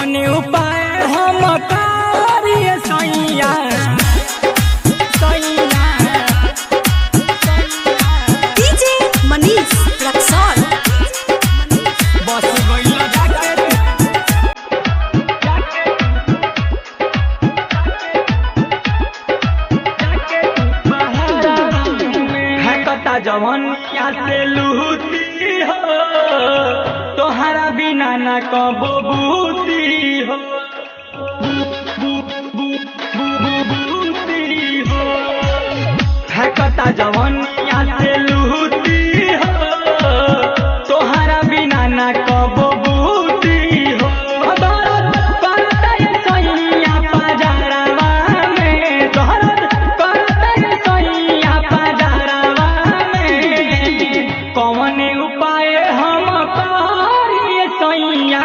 कौन उपाय हम करिए सैया सैया डीजे मनीष रक्सौल बस गइल जाके है कता जवनिया से लूटी हो तोहरा बिना ना कबो बूती हो बूती हो है कता जवनिया से लूटी हो तोहरा बिना ना कबो बूती हो दर्द करता है सैया पजारवा में दर्द करता है सैया पजारवा में कौन उपाय हम करिए सैया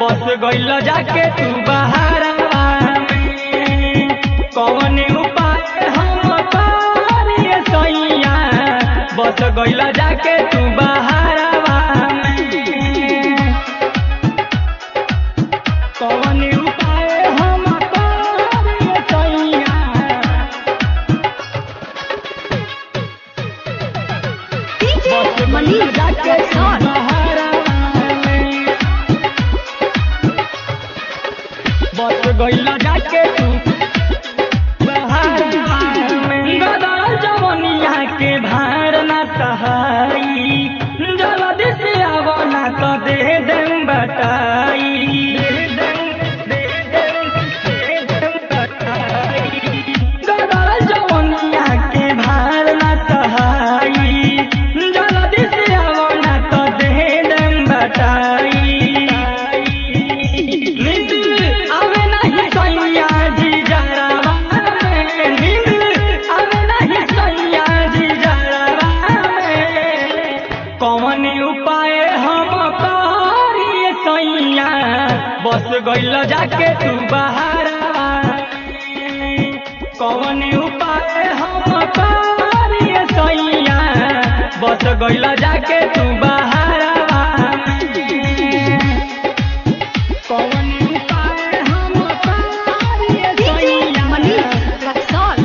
बस गइल जाके तू बहारवा में कौन उपाय हम करिए सैया बस गइल जाके तू बहारवा में कौन उपाय हम करिए सैया डीजे बस मनीष जाके तू रक्सौल बहारवा में बस गइल जाके तू बहारवा में गदर जवनिया के भार ना सहाई जल्दी से आवो ना तो दे देम बताई गदर जवनिया के भार ना सहाई जल्दी से आवो ना तो दे देम बताई नींद आवे नहीं सैया जी जरावा में नींद आवे नहीं सैया जी जरावा में कौन उपाय हम करिए सैया बस गइल जाके तू बहारवा में कौन उपाय हम करिए सैया बस गइल जाके तू बहारवा में कौन उपाय हम करिए डीजे सैया मनीष रक्सौल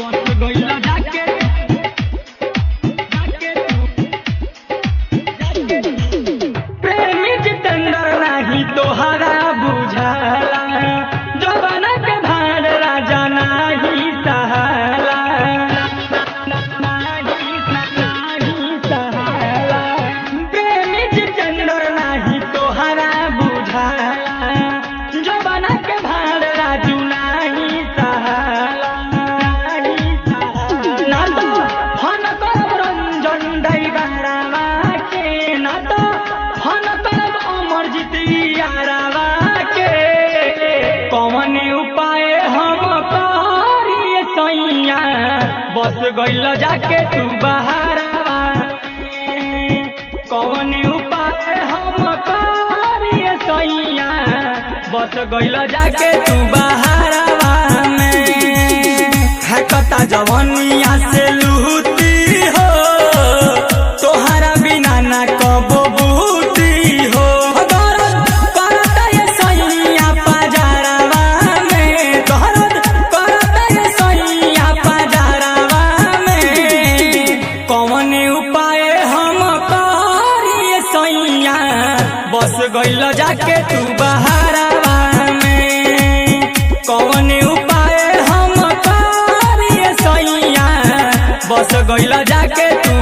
बस गइल जाके प्रेमी जितेंद्र नाही तोहरा बुझाला जवाना के भार राजा नाही सहाला प्रेमी जितेंद्र नाही तोहरा बुझाला जवाना के भार राजू नाही सहाला ना तो फन करब रंजन दैबारावा के ना तो फन करब अमरजीत यारावा के कौन उपाय हम करिए सैया बस गइल जाके तू बहारवा में कौन उपाय हम करिए सैया बस गइल जाके तू बहारवा में है कता जवनिया से लूटी हो तोहरा बिना ना कबो बूती हो दर्द करता है सैया पजारवा में दर्द करता है सैया पजारवा में कौन उपाय हम करिए सैया बस गइल जाके तू बहारवा में कौन उपाय हम करिए सैया बस गइल जाके तू